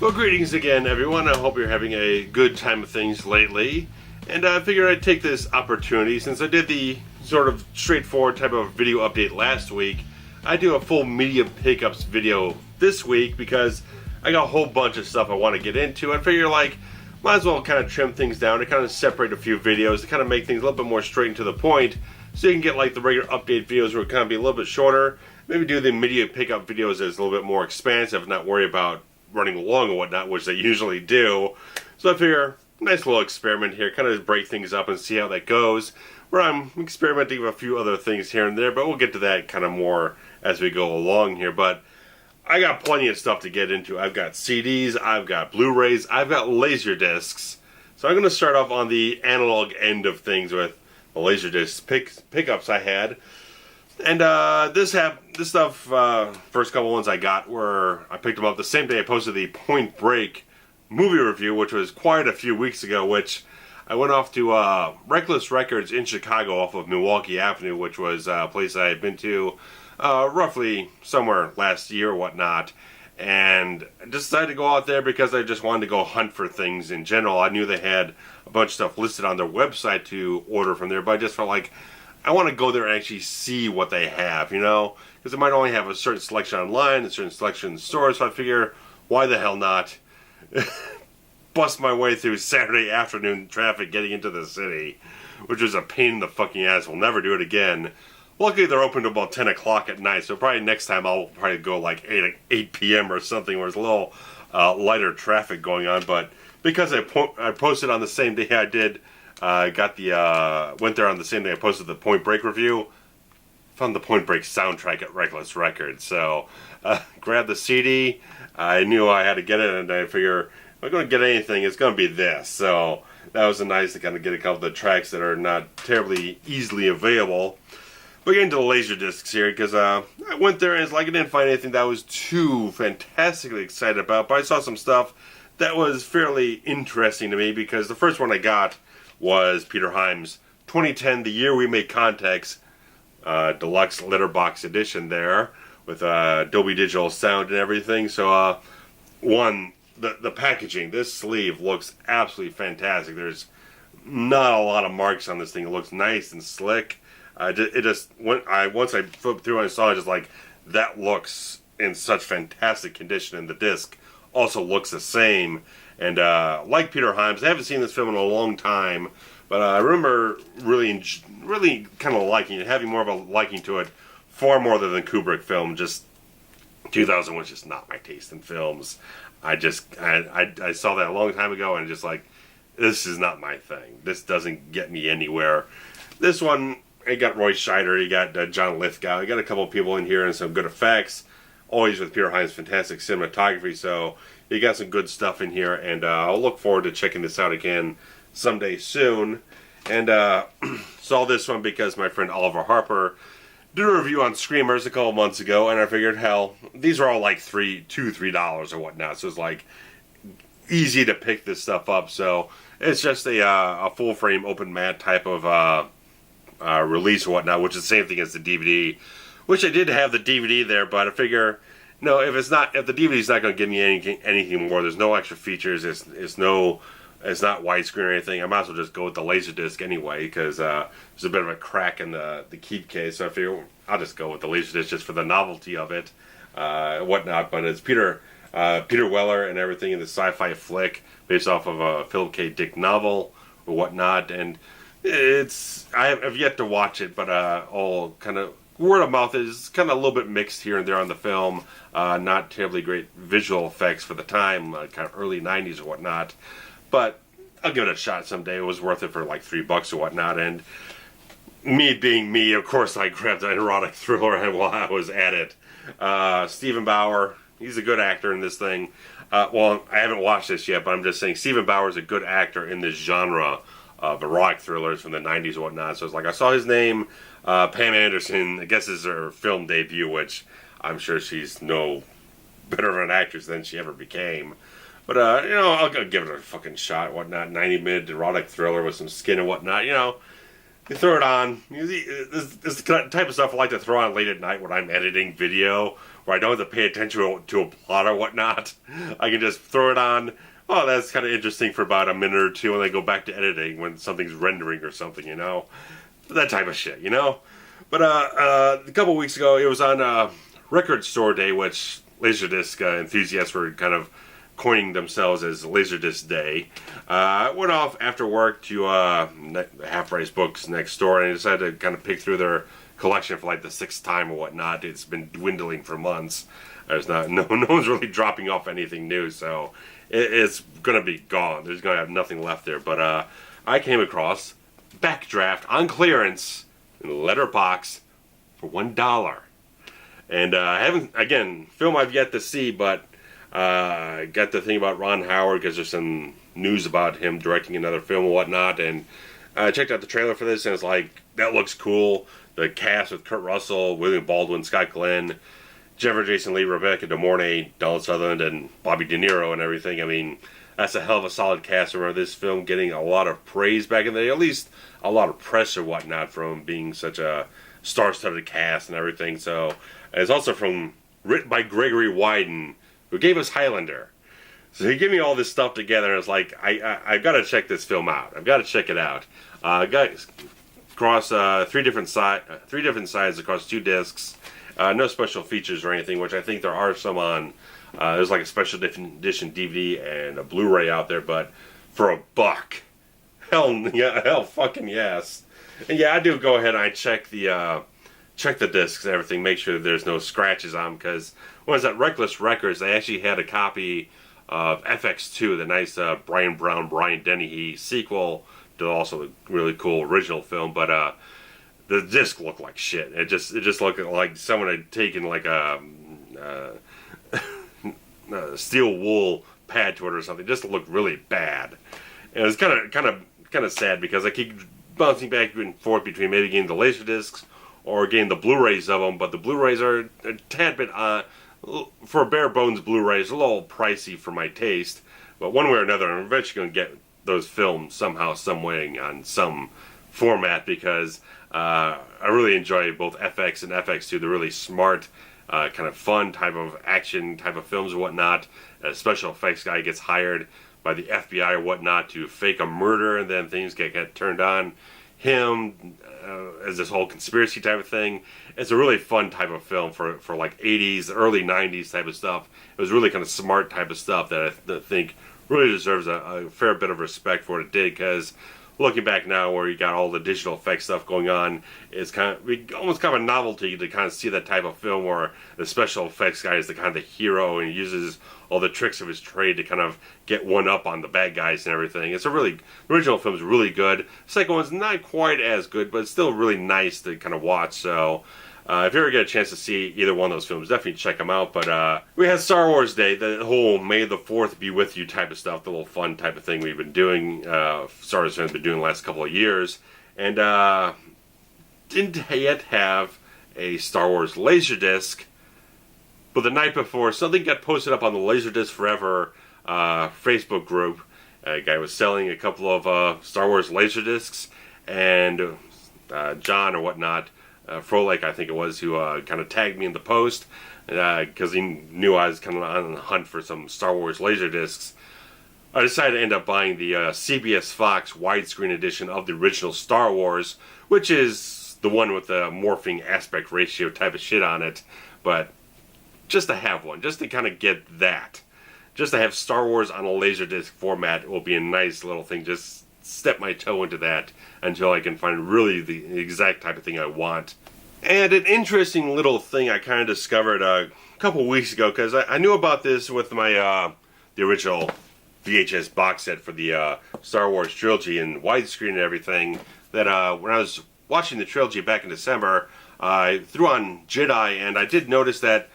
Well, greetings again, everyone. I hope you're having a good time of things lately. And I figured I'd take this opportunity, since I did the sort of straightforward type of video update last week, I do a full media pickups video this week because I got a whole bunch of stuff I want to get into. I figure, like, might as well kind of trim things down to kind of separate a few videos to kind of make things a little bit more straight and to the point, so you can get like the regular update videos where it kind of be a little bit shorter. Maybe do the media pickup videos as a little bit more expansive, not worry about running long and whatnot, which they usually do. So I figure, nice little experiment here, kind of break things up and see how that goes, where I'm experimenting with a few other things here and there, but we'll get to that kind of more as we go along here. But I got plenty of stuff to get into. I've got CDs, I've got Blu-rays, I've got Laserdiscs. So I'm going to start off on the analog end of things with the Laserdisc pickups I had. And this stuff, first couple ones I got were, I picked them up the same day I posted the Point Break movie review, which was quite a few weeks ago, which I went off to Reckless Records in Chicago off of Milwaukee Avenue, which was a place I had been to roughly somewhere last year or whatnot. And I decided to go out there because I just wanted to go hunt for things in general. I knew they had a bunch of stuff listed on their website to order from there, but I just felt like I want to go there and actually see what they have, you know? Because they might only have a certain selection online, a certain selection in stores, so I figure, why the hell not bust my way through Saturday afternoon traffic getting into the city, which was a pain in the fucking ass. We'll never do it again. Luckily, they're open to about 10 o'clock at night, so probably next time I'll probably go like 8 p.m. or something where there's a little lighter traffic going on. But because I posted on the same day I did, went there on the same day I posted the Point Break review, found the Point Break soundtrack at Reckless Records. So, grabbed the CD. I knew I had to get it, and I figure, if I'm going to get anything, it's going to be this. So, that was nice to kind of get a couple of the tracks that are not terribly easily available. But get into the Laserdiscs here, because I went there and it's like I didn't find anything that I was too fantastically excited about, but I saw some stuff that was fairly interesting to me, because the first one I got was Peter Hyams' 2010 The Year We Made Contacts Deluxe Letterbox Edition there, with Dolby Digital sound and everything. So, the packaging, this sleeve looks absolutely fantastic. There's not a lot of marks on this thing. It looks nice and slick. Once I flipped through and I saw it, just like, that looks in such fantastic condition, and the disc also looks the same. And like Peter Hyams, I haven't seen this film in a long time, but I remember really kind of liking it, having more of a liking to it, far more than the Kubrick film. Just 2000 was just not my taste in films. I saw that a long time ago, and just like, this is not my thing. This doesn't get me anywhere. This one, you got Roy Scheider, you got John Lithgow, you got a couple of people in here and some good effects. Always with Peter Hyams' fantastic cinematography, so you got some good stuff in here, and I'll look forward to checking this out again someday soon. And saw this one because my friend Oliver Harper did a review on Screamers a couple months ago, and I figured, hell, these are all like $3 or whatnot, so it's like easy to pick this stuff up. So it's just a full frame open matte type of release or whatnot, which is the same thing as the DVD. Which I did have the DVD there, but I figure, no, if the DVD's not going to give me anything more, there's no extra features, it's not widescreen or anything, I might as well just go with the Laserdisc anyway, because there's a bit of a crack in the key case, so I figure I'll just go with the Laserdisc just for the novelty of it, whatnot. But it's Peter Weller and everything in the sci-fi flick based off of a Philip K. Dick novel or whatnot, and I have yet to watch it, but all kind of word of mouth is kind of a little bit mixed here and there on the film. Not terribly great visual effects for the time, kind of early 90s or whatnot. But I'll give it a shot someday. It was worth it for like $3 or whatnot. And me being me, of course, I grabbed an erotic thriller while I was at it. Stephen Bauer, he's a good actor in this thing. Well, I haven't watched this yet, but I'm just saying Stephen Bauer is a good actor in this genre of erotic thrillers from the 90s and whatnot. So it's like I saw his name. Pam Anderson, I guess, is her film debut, which I'm sure she's no better of an actress than she ever became. But, I'll give it a fucking shot and whatnot. 90-minute erotic thriller with some skin and whatnot, You throw it on. This is the type of stuff I like to throw on late at night when I'm editing video, where I don't have to pay attention to a plot or whatnot. I can just throw it on. Oh, that's kind of interesting for about a minute or two, and then go back to editing when something's rendering or something, you know? That type of shit, you know? But a couple weeks ago, it was on Record Store Day, which Laserdisc enthusiasts were kind of coining themselves as Laserdisc Day. I went off after work to Half Price Books next door, and I decided to kind of pick through their collection for like the 6th time or whatnot. It's been dwindling for months. There's no one's really dropping off anything new, so it's going to be gone. There's going to have nothing left there. But I came across Backdraft on clearance in a letterbox for $1. And I haven't, again, film I've yet to see, but I got to think about Ron Howard because there's some news about him directing another film and whatnot. And I checked out the trailer for this, and it's like, that looks cool. The cast with Kurt Russell, William Baldwin, Scott Glenn, Jennifer Jason Leigh, Rebecca De Mornay, Donald Sutherland, and Bobby De Niro and everything. I mean, that's a hell of a solid cast. I remember this film getting a lot of praise back in the day, at least a lot of press or whatnot from being such a star-studded cast and everything. So it's also written by Gregory Wyden, who gave us Highlander. So he gave me all this stuff together, and it's like, I've got to check this film out. I've got to check it out. Got across three different sides across 2 discs. No special features or anything, which I think there are some on. There's like a special edition DVD and a Blu-ray out there, but for $1, hell fucking yes. And yeah, I do go ahead and I check the discs and everything, make sure there's no scratches on them, because when I was at Reckless Records, they actually had a copy of FX2, the nice Brian Brown, Brian Dennehy sequel to also a really cool original film, but the disc looked like shit. It just looked like someone had taken like a steel wool pad to it or something. It just looked really bad. And it was kind of sad because I keep bouncing back and forth between maybe getting the Laserdiscs or getting the Blu-rays of them, but the Blu-rays are a tad bit for a bare bones Blu-ray, it's a little pricey for my taste. But one way or another, I'm eventually going to get those films somehow, some way, on some format, because I really enjoy both FX and FX2. They're really smart, kind of fun type of action type of films and whatnot. A special effects guy gets hired by the FBI or whatnot to fake a murder, and then things get turned on him as this whole conspiracy type of thing. It's a really fun type of film for like 80s, early 90s type of stuff. It was really kind of smart type of stuff that I think really deserves a fair bit of respect for what it did, because looking back now where you got all the digital effects stuff going on, it's almost kind of a novelty to kind of see that type of film where the special effects guy is the kind of the hero and he uses all the tricks of his trade to kind of get one up on the bad guys and everything. The original film's really good. The second one's not quite as good, but it's still really nice to kind of watch. So if you ever get a chance to see either one of those films, definitely check them out. But we had Star Wars Day, the whole May the 4th be with you type of stuff, the little fun type of thing we've been doing, Star Wars has been doing the last couple of years. And didn't yet have a Star Wars Laserdisc, but the night before, something got posted up on the Laserdisc Forever Facebook group. A guy was selling a couple of Star Wars Laserdiscs, and John or whatnot, Frolic, I think it was, who kind of tagged me in the post because he knew I was kind of on the hunt for some Star Wars Laserdiscs. I decided to end up buying the CBS Fox widescreen edition of the original Star Wars, which is the one with the morphing aspect ratio type of shit on it. But just to have one, just to kind of get that, just to have Star Wars on a Laserdisc format will be a nice little thing. Just step my toe into that until I can find really the exact type of thing I want. And an interesting little thing I kind of discovered a couple weeks ago, because I knew about this with my the original VHS box set for the Star Wars Trilogy and widescreen and everything, that when I was watching the Trilogy back in December, I threw on Jedi, and I did notice that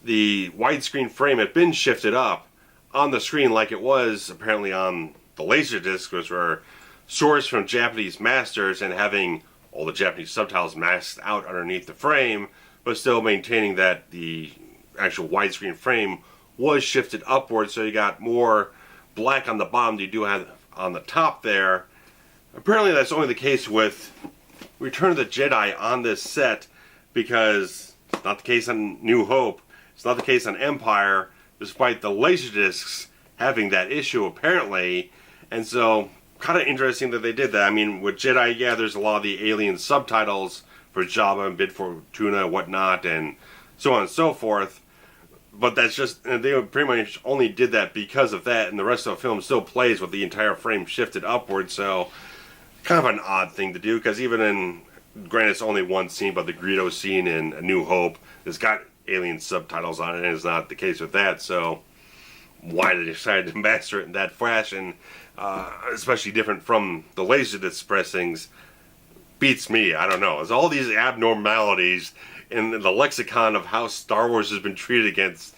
the widescreen frame had been shifted up on the screen like it was apparently on the Laserdisc, which were sourced from Japanese masters and having all the Japanese subtitles masked out underneath the frame, but still maintaining that the actual widescreen frame was shifted upwards, so you got more black on the bottom than you do have on the top there. Apparently that's only the case with Return of the Jedi on this set, because it's not the case on New Hope, it's not the case on Empire, despite the Laserdiscs having that issue apparently. And so, kind of interesting that they did that. I mean, with Jedi, yeah, there's a lot of the alien subtitles for Jabba and Bib Fortuna and whatnot, and so on and so forth. But that's just, they pretty much only did that because of that, and the rest of the film still plays with the entire frame shifted upward, so kind of an odd thing to do, because even in, granted it's only one scene, but the Greedo scene in A New Hope has got alien subtitles on it, and it's not the case with that, so why they decided to master it in that fashion, especially different from the Laserdisc pressings, beats me. I don't know. There's all these abnormalities in the lexicon of how Star Wars has been treated against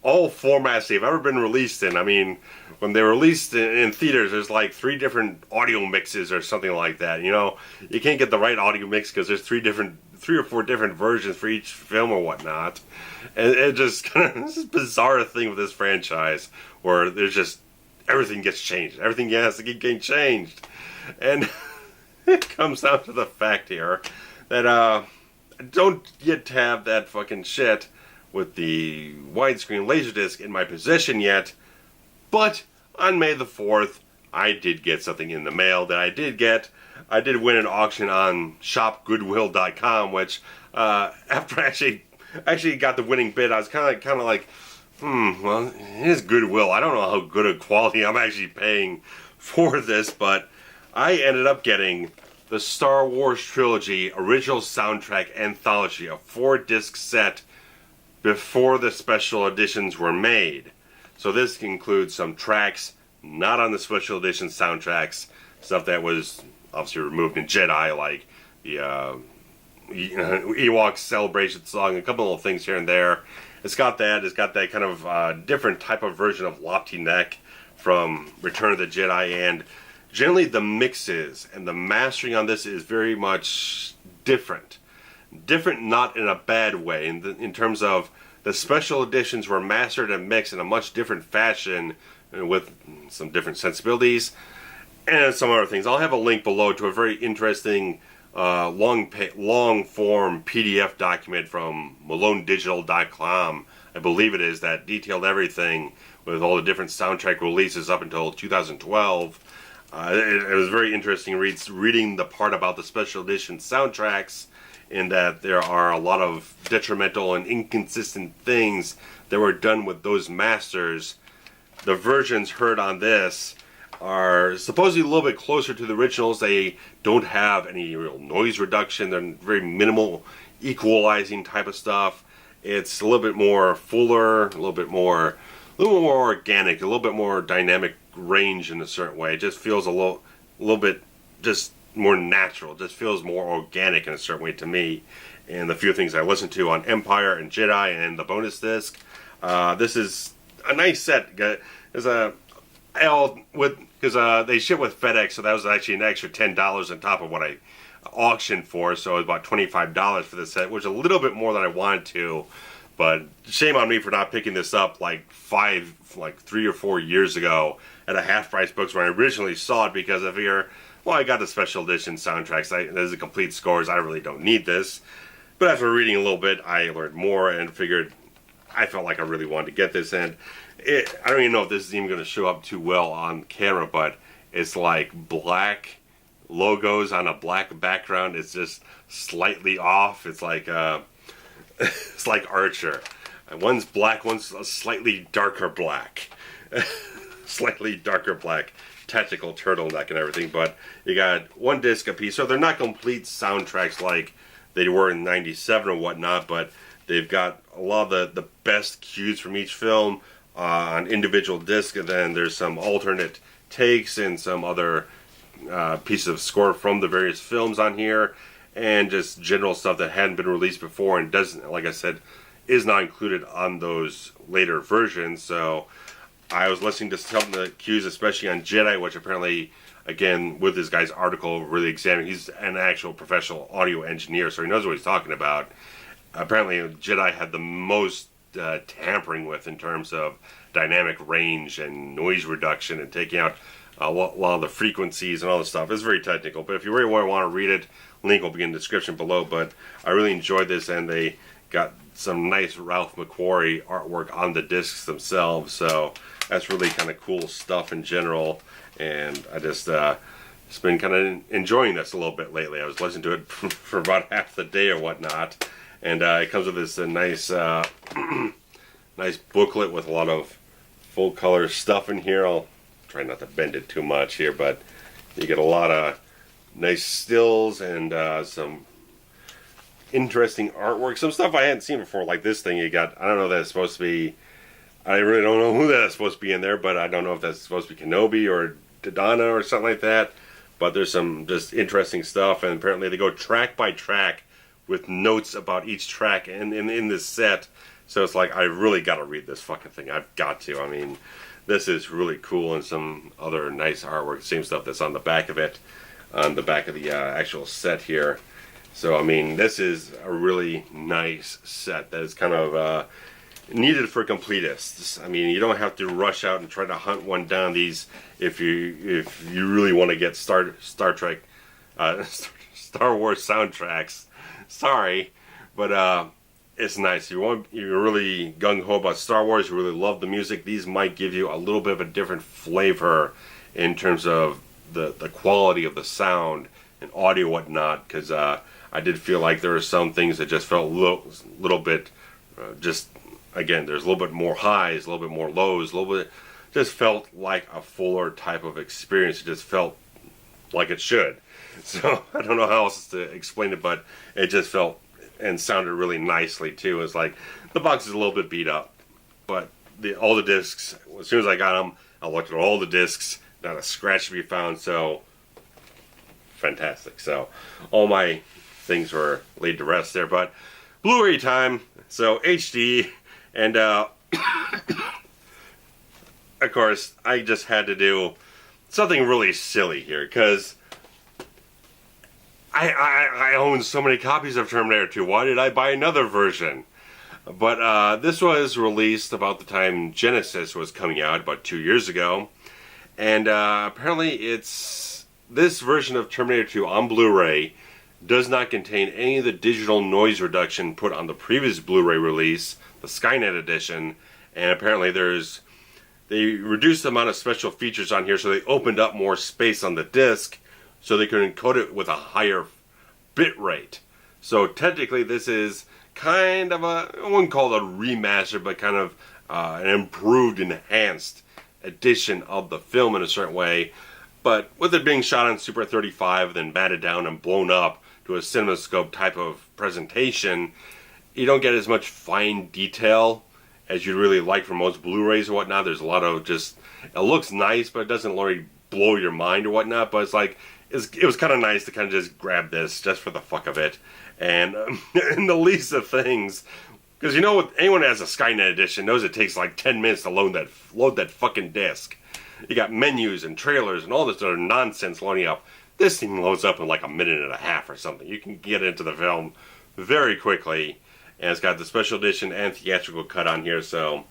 all formats they've ever been released in. I mean, when they were released in theaters, there's like 3 different audio mixes or something like that. You know, you can't get the right audio mix because there's 3 or 4 different versions for each film or whatnot. And it just kind of, this is a bizarre thing with this franchise where there's just, everything gets changed. Everything has to keep getting changed. And it comes down to the fact here that, I don't yet have that fucking shit with the widescreen Laserdisc in my possession yet, but on May the 4th, I did get something in the mail that I did get. I did win an auction on shopgoodwill.com, which, after I actually got the winning bid, I was kind of like, well, it is Goodwill. I don't know how good a quality I'm actually paying for this, but I ended up getting the Star Wars Trilogy Original Soundtrack Anthology, a 4-disc set before the special editions were made. So this includes some tracks not on the special edition soundtracks, stuff that was obviously removed in Jedi, like the Ewok Celebration song, a couple of things here and there. It's got that kind of different type of version of Lofty Neck from Return of the Jedi, and generally the mixes and the mastering on this is very much different. Different not in a bad way, in terms of the special editions were mastered and mixed in a much different fashion with some different sensibilities and some other things. I'll have a link below to a very interesting long form PDF document from MaloneDigital.com, I believe it is, that detailed everything with all the different soundtrack releases up until 2012. It was very interesting reading the part about the special edition soundtracks, in that there are a lot of detrimental and inconsistent things that were done with those masters. The versions heard on this are supposedly a little bit closer to the originals. They don't have any real noise reduction. They're very minimal equalizing type of stuff. It's a little bit more fuller, a little bit more organic, a little bit more dynamic range in a certain way. It just feels a little bit just more natural. It just feels more organic in a certain way to me. And the few things I listened to on Empire and Jedi and the bonus disc, this is a nice set. There's because they ship with FedEx, so that was actually an extra $10 on top of what I auctioned for. So it was about $25 for this set, which is a little bit more than I wanted to. But shame on me for not picking this up like 3 or 4 years ago at a half-price books when I originally saw it, because I figure, well, I got the special edition soundtracks. There's the complete scores. I really don't need this. But after reading a little bit, I learned more and figured I felt like I really wanted to get this. And I don't even know if this is even going to show up too well on camera, but it's like black logos on a black background. It's just slightly off. It's like it's like Archer. One's black, one's a slightly darker black. Slightly darker black. Tactical turtleneck and everything, but you got one disc a piece, so they're not complete soundtracks like they were in '97 or whatnot, but they've got a lot of the best cues from each film on individual disc, and then there's some alternate takes and some other pieces of score from the various films on here, and just general stuff that hadn't been released before and doesn't, like I said, is not included on those later versions. So I was listening to some of the cues, especially on Jedi, which apparently, again, with this guy's article, really examining, he's an actual professional audio engineer, so he knows what he's talking about. Apparently, Jedi had the most tampering with in terms of dynamic range and noise reduction and taking out a lot of the frequencies and all this stuff. It's very technical, but if you really want to read it, link will be in the description below. But I really enjoyed this, and they got some nice Ralph McQuarrie artwork on the discs themselves, so that's really kind of cool stuff in general. And I just been kind of enjoying this a little bit lately. I was listening to it for about half the day or whatnot, and it comes with this nice nice booklet with a lot of full color stuff in here. I'll try not to bend it too much here, but you get a lot of nice stills and some interesting artwork, some stuff I hadn't seen before, like this thing you got. I don't know if that's supposed to be, I really don't know who that's supposed to be in there, but I don't know if that's supposed to be Kenobi or Dodonna or something like that. But there's some just interesting stuff, and apparently they go track by track with notes about each track in this set. So it's like, I really got to read this fucking thing. I've got to. I mean, this is really cool, and some other nice artwork. Same stuff that's on the back of it, on the back of the actual set here. So, I mean, this is a really nice set that is kind of needed for completists. I mean, you don't have to rush out and try to hunt one down these if you really want to get Star Trek, Star Wars soundtracks. Sorry, but it's nice. You're really gung ho about Star Wars. You really love the music. These might give you a little bit of a different flavor in terms of the quality of the sound and audio, whatnot. Because I did feel like there were some things that just felt a little bit just. Again, there's a little bit more highs, a little bit more lows, a little bit, just felt like a fuller type of experience. It just felt like it should. So I don't know how else to explain it, but it just felt and sounded really nicely too. It's like the box is a little bit beat up, but all the discs, as soon as I got them, I looked at all the discs, not a scratch to be found. So fantastic. So all my things were laid to rest there, but Blu-ray time. So HD. And, of course, I just had to do something really silly here, because I own so many copies of Terminator 2. Why did I buy another version? But this was released about the time Genesis was coming out, about 2 years ago. And apparently this version of Terminator 2 on Blu-ray does not contain any of the digital noise reduction put on the previous Blu-ray release, the Skynet edition, and apparently they reduced the amount of special features on here, so they opened up more space on the disc so they could encode it with a higher bit rate. So technically this is kind of I wouldn't call it a remaster, but kind of an improved, enhanced edition of the film in a certain way. But with it being shot on Super 35, then matted down and blown up to a CinemaScope type of presentation, you don't get as much fine detail as you'd really like from most Blu-rays or whatnot. There's a lot of just, it looks nice, but it doesn't really blow your mind or whatnot. But it's like, it was kind of nice to kind of just grab this just for the fuck of it. And in the least of things, because you know, anyone that has a Skynet edition knows it takes like 10 minutes to load that fucking disc. You got menus and trailers and all this other nonsense loading up. This thing loads up in like a minute and a half or something. You can get into the film very quickly. And it's got the special edition and theatrical cut on here, so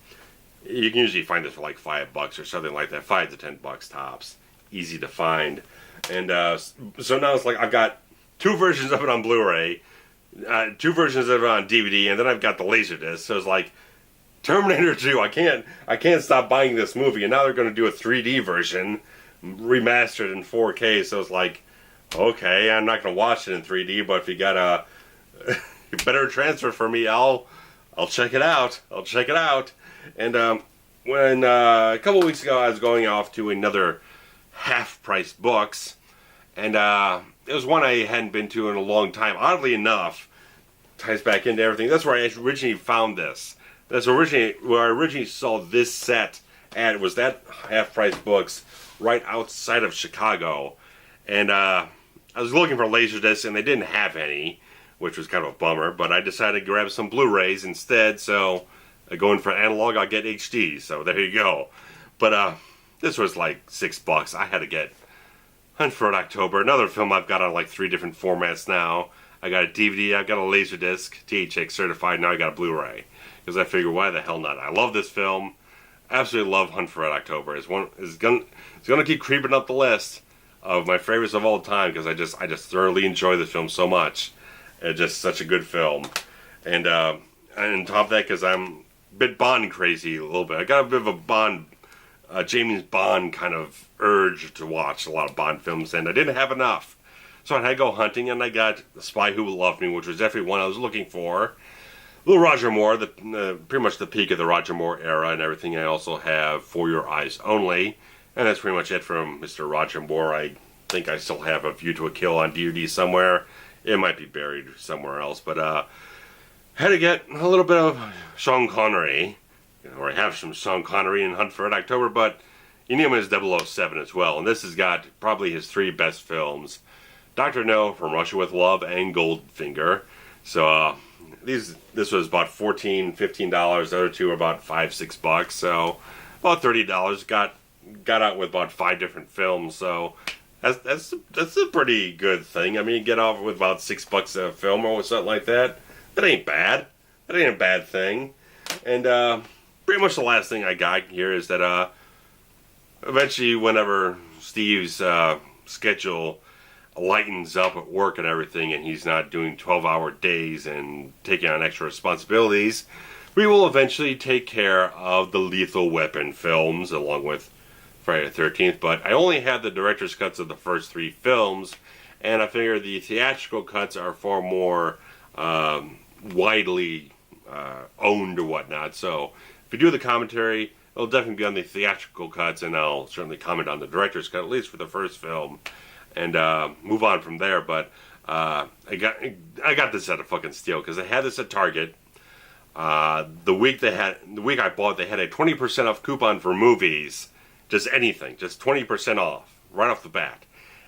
you can usually find this for like $5 or something like that, $5 to $10 tops. Easy to find. And so now it's like I've got two versions of it on Blu-ray, two versions of it on DVD, and then I've got the Laserdisc. So it's like Terminator 2. I can't stop buying this movie, and now they're going to do a 3D version, remastered in 4K. So it's like, okay, I'm not going to watch it in 3D, but if you got a better transfer for me, I'll check it out. I'll check it out. And when a couple weeks ago I was going off to another half-price books, and it was one I hadn't been to in a long time. Oddly enough, ties back into everything. That's where I originally found this. That's originally where I originally saw this set, and it was that half-price books right outside of Chicago. And I was looking for Laserdiscs, and they didn't have any, which was kind of a bummer, but I decided to grab some Blu-rays instead, so going for analog, I'll get HD, so there you go. But this was like $6. I had to get Hunt for Red October, another film I've got on like 3 different formats now. I got a DVD, I've got a Laserdisc, THX certified, now I got a Blu-ray. Because I figured, why the hell not? I love this film. absolutely love Hunt for Red October. It's gonna keep creeping up the list of my favorites of all time because I just thoroughly enjoy this film so much. It's just such a good film, and on top of that, because I'm a bit Bond crazy a little bit. I got a bit of a Bond, James Bond kind of urge to watch a lot of Bond films, and I didn't have enough. So I had to go hunting, and I got The Spy Who Loved Me, which was definitely one I was looking for. Little Roger Moore, pretty much the peak of the Roger Moore era and everything. I also have For Your Eyes Only, and that's pretty much it from Mr. Roger Moore. I think I still have A View to a Kill on DVD somewhere. It might be buried somewhere else, but had to get a little bit of Sean Connery. Or I have some Sean Connery in Hunt for Red October, but you need him as 007 as well. And this has got probably his three best films: Dr. No, From Russia with Love, and Goldfinger. So this was about $14, $15. The other two were about $5-6. So about $30. Got out with about 5 different films. So that's a pretty good thing. I mean, you get off with about $6 a film or something like that. That ain't bad. That ain't a bad thing. And pretty much the last thing I got here is that eventually, whenever Steve's schedule lightens up at work and everything, and he's not doing 12-hour days and taking on extra responsibilities, we will eventually take care of the Lethal Weapon films along with Friday the 13th. But I only had the director's cuts of the first 3 films, and I figure the theatrical cuts are far more widely owned or whatnot. So if you do the commentary, it'll definitely be on the theatrical cuts, and I'll certainly comment on the director's cut, at least for the first film, and move on from there. But I got this at a fucking steal because I had this at Target. The week I bought, they had a 20% off coupon for movies, just anything, just 20% off right off the bat,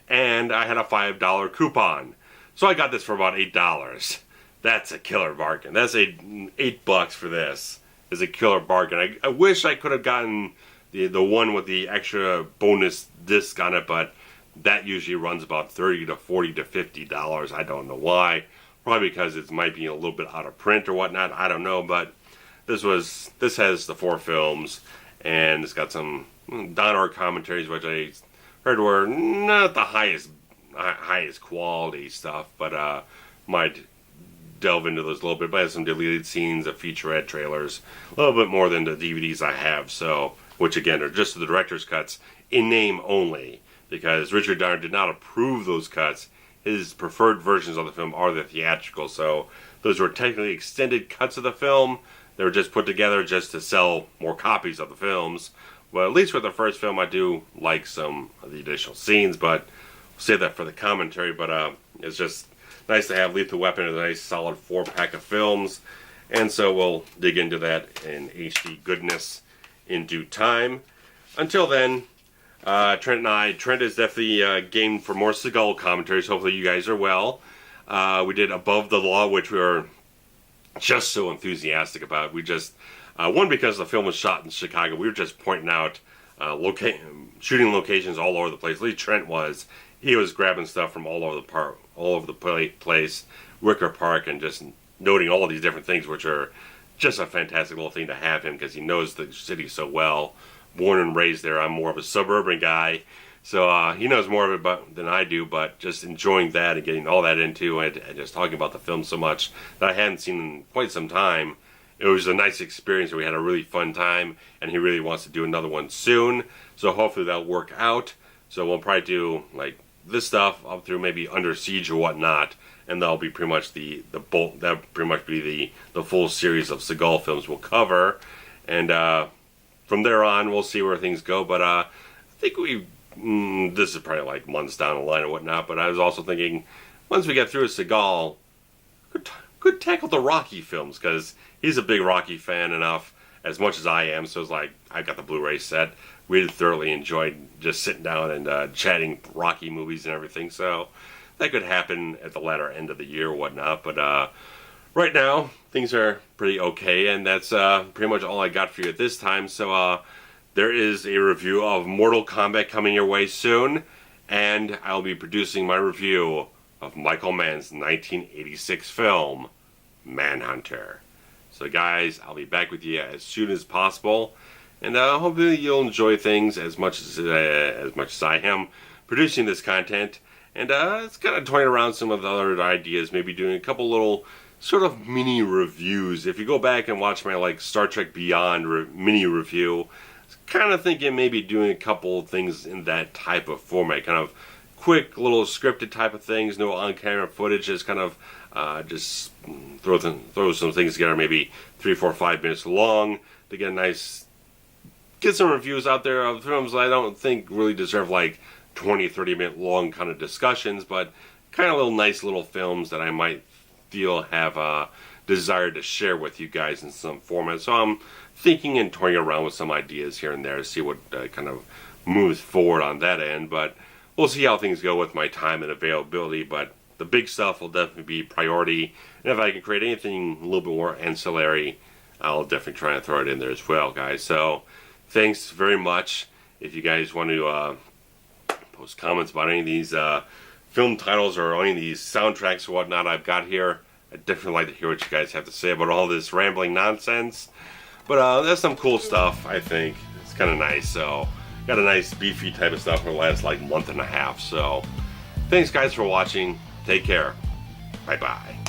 and I had a $5 coupon, so I got this for about $8. That's a killer bargain. That's $8 for this. Is a killer bargain. I wish I could have gotten the one with the extra bonus disc on it, but that usually runs about $30 to $40 to $50. I don't know why. Probably because it might be a little bit out of print or whatnot. I don't know, but this has the 4 films, and it's got some Donner commentaries, which I heard were not the highest quality stuff, but might delve into those a little bit. But I have some deleted scenes, of featurette trailers, a little bit more than the DVDs I have. So, which again are just the director's cuts in name only, because Richard Donner did not approve those cuts. His preferred versions of the film are the theatrical. So those were technically extended cuts of the film. They were just put together just to sell more copies of the films. Well, at least for the first film, I do like some of the additional scenes, but I'll save that for the commentary. But it's just nice to have Lethal Weapon as a nice solid 4-pack of films, and so we'll dig into that in HD goodness in due time. Until then, Trent is definitely game for more Seagal commentaries. Hopefully you guys are well. We did Above the Law, which we were just so enthusiastic about. We just, one, because the film was shot in Chicago, we were just pointing out shooting locations all over the place. At least Trent was. He was grabbing stuff from all over the place, Wicker Park, and just noting all of these different things, which are just a fantastic little thing to have him, because he knows the city so well. Born and raised there. I'm more of a suburban guy, so he knows more of it than I do, but just enjoying that and getting all that into it, and just talking about the film so much that I hadn't seen in quite some time. It was a nice experience. We had a really fun time, and he really wants to do another one soon, so hopefully that'll work out. So we'll probably do like this stuff up through maybe Under Siege or whatnot, and that'll be pretty much that'll pretty much be the full series of Seagal films we'll cover, and from there on we'll see where things go. But I think this is probably like months down the line or whatnot, but I was also thinking once we get through Seagal, could tackle the Rocky films, because he's a big Rocky fan enough, as much as I am. So it's like, I got the Blu-ray set. We thoroughly enjoyed just sitting down and chatting Rocky movies and everything. So that could happen at the latter end of the year or whatnot. But right now, things are pretty okay, and that's pretty much all I got for you at this time. So there is a review of Mortal Kombat coming your way soon, and I'll be producing my review of Michael Mann's 1986 film, Manhunter. So guys, I'll be back with you as soon as possible. And hopefully you'll enjoy things as much as I am producing this content. And it's kind of toying around some of the other ideas, maybe doing a couple little sort of mini reviews. If you go back and watch my like Star Trek Beyond mini review, kind of thinking maybe doing a couple things in that type of format, kind of quick little scripted type of things, no on-camera footage, just kind of just throw some things together, maybe 3, 4, 5 minutes long to get some reviews out there of films that I don't think really deserve like 20, 30 minute long kind of discussions, but kind of nice little films that I might feel have a desire to share with you guys in some format. So I'm thinking and toying around with some ideas here and there to see what kind of moves forward on that end, but we'll see how things go with my time and availability. But the big stuff will definitely be priority, and if I can create anything a little bit more ancillary, I'll definitely try and throw it in there as well, guys. So thanks very much. If you guys want to post comments about any of these film titles or any of these soundtracks or whatnot I've got here, I'd definitely like to hear what you guys have to say about all this rambling nonsense. But that's some cool stuff, I think. It's kind of nice. So got a nice beefy type of stuff for the last like month and a half. So thanks guys for watching. Take care. Bye bye.